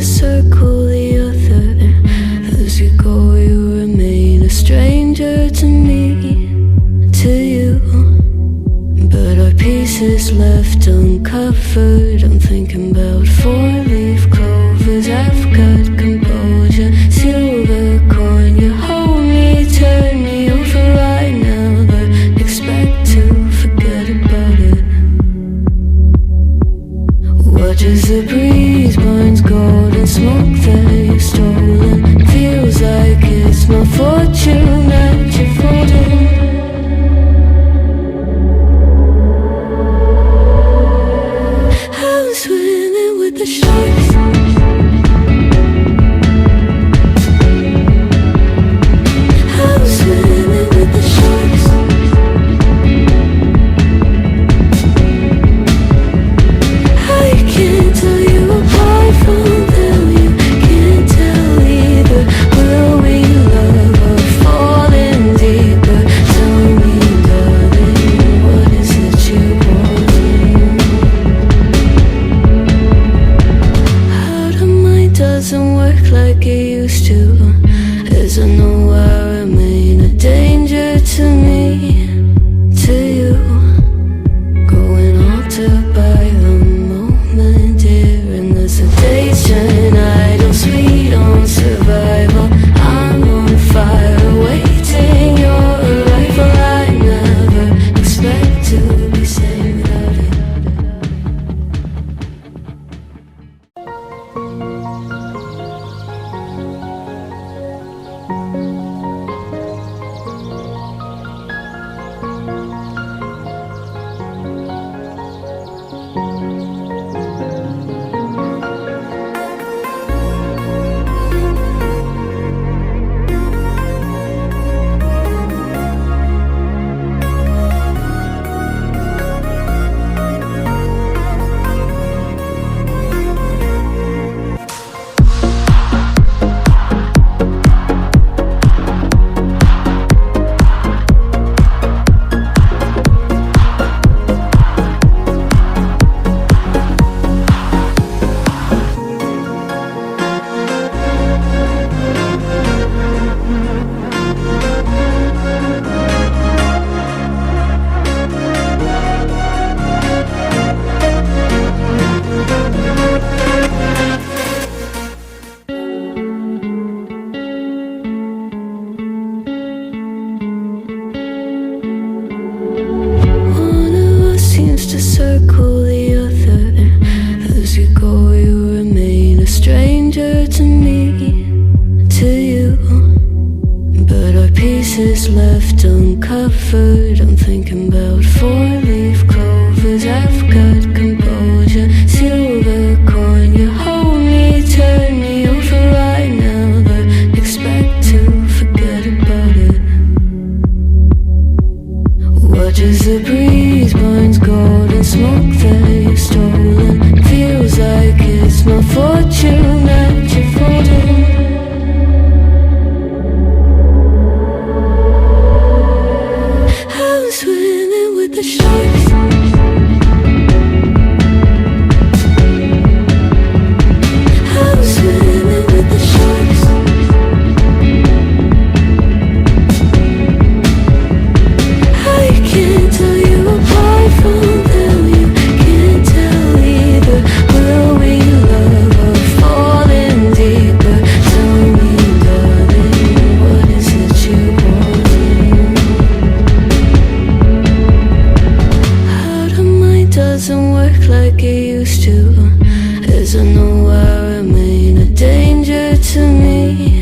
to circle the other. As you go, you remain a stranger to me, to you. But our pieces left uncovered. I'm thinking about four-leaf clovers. I've got composure, silver coin. You hold me, turn me over right now, but expect to forget about it. Watch as the breeze burns golden smoke that you've stolen. Feels like it's my fortune that you're folding. I'm swimming with the sharks. I'm swimming with the sharks. I can't tell you apart from them. You can't tell either. Will we love or fall in deeper? Tell me, darling, what is it you want? How the mind doesn't work like it used to. As I know I remain a danger to me, to you. Going altered by the moment, dear. And there's a hesitation, idle, sweet on survival. I'm on fire, waiting your arrival. I never expect to be sane without it. To circle the other. As you go, you remain a stranger to me, to you. But our pieces left uncovered. I'm thinking about four-leaf clovers. I've got composure, silver coin. You hold me, turn me over right now, but expect to forget about it. Watch as the breeze burns golden smoke that you've stolen. Feels like it's my fortune that you're folding. I'm swimming with the sharks. I'm swimming with the sharks. I can't tell you apart from them. You can't tell either. Will we love or fall in deeper? Tell me, darling, what is it you want? How the mind doesn't work like it used to. As I know I remain a danger to me.